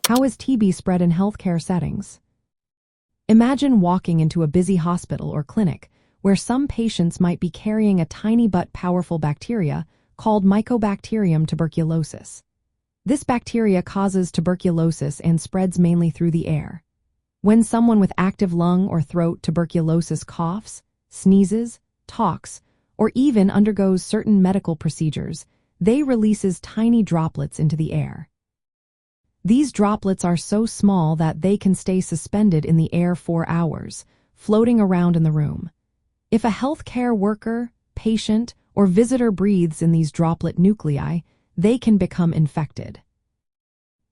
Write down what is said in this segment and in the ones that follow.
How is TB spread in healthcare settings? Imagine walking into a busy hospital or clinic where some patients might be carrying a tiny but powerful bacteria called Mycobacterium tuberculosis. This bacteria causes tuberculosis and spreads mainly through the air. When someone with active lung or throat tuberculosis coughs, sneezes, talks, or even undergoes certain medical procedures, they releases tiny droplets into the air. These droplets are so small that they can stay suspended in the air for hours, floating around in the room. If a healthcare worker, patient, or visitor breathes in these droplet nuclei, they can become infected.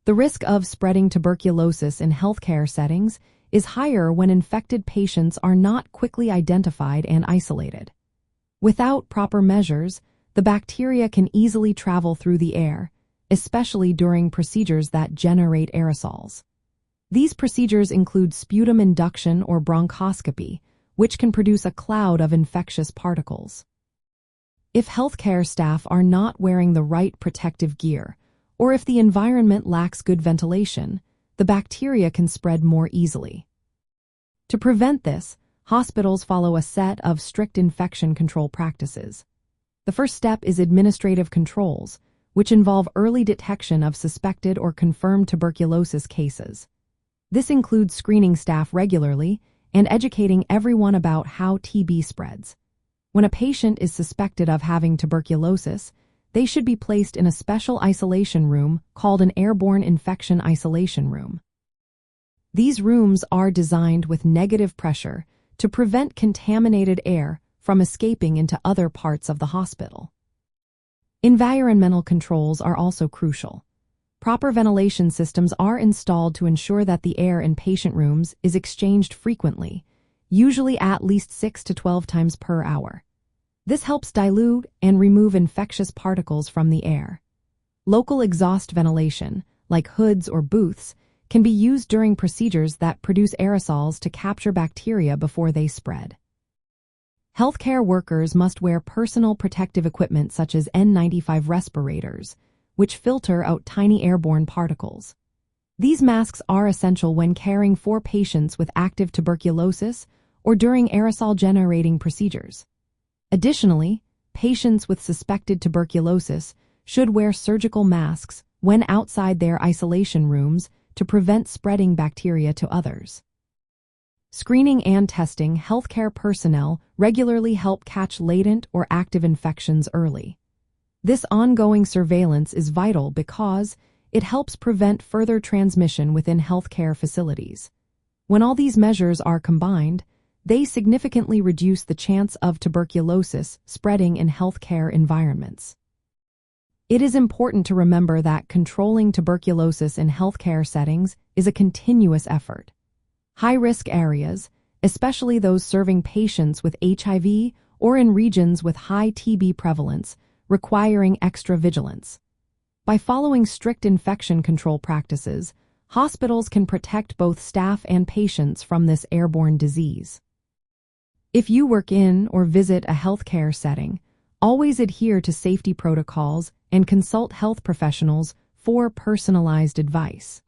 The risk of spreading tuberculosis in healthcare settings is higher when infected patients are not quickly identified and isolated. Without proper measures, the bacteria can easily travel through the air, especially during procedures that generate aerosols. These procedures include sputum induction or bronchoscopy, which can produce a cloud of infectious particles. If healthcare staff are not wearing the right protective gear, or if the environment lacks good ventilation, the bacteria can spread more easily. To prevent this, hospitals follow a set of strict infection control practices. The first step is administrative controls, which involve early detection of suspected or confirmed tuberculosis cases. This includes screening staff regularly and educating everyone about how TB spreads. When a patient is suspected of having tuberculosis, they should be placed in a special isolation room called an airborne infection isolation room. These rooms are designed with negative pressure to prevent contaminated air from escaping into other parts of the hospital. Environmental controls are also crucial. Proper ventilation systems are installed to ensure that the air in patient rooms is exchanged frequently, usually at least 6 to 12 times per hour. This helps dilute and remove infectious particles from the air. Local exhaust ventilation, like hoods or booths, can be used during procedures that produce aerosols to capture bacteria before they spread. Healthcare workers must wear personal protective equipment such as N95 respirators, which filter out tiny airborne particles. These masks are essential when caring for patients with active tuberculosis or during aerosol-generating procedures. Additionally, patients with suspected tuberculosis should wear surgical masks when outside their isolation rooms to prevent spreading bacteria to others. Screening and testing healthcare personnel regularly help catch latent or active infections early. This ongoing surveillance is vital because it helps prevent further transmission within healthcare facilities. When all these measures are combined, they significantly reduce the chance of tuberculosis spreading in healthcare environments. It is important to remember that controlling tuberculosis in healthcare settings is a continuous effort. High-risk areas, especially those serving patients with HIV or in regions with high TB prevalence, requiring extra vigilance. By following strict infection control practices, hospitals can protect both staff and patients from this airborne disease. If you work in or visit a healthcare setting, always adhere to safety protocols and consult health professionals for personalized advice.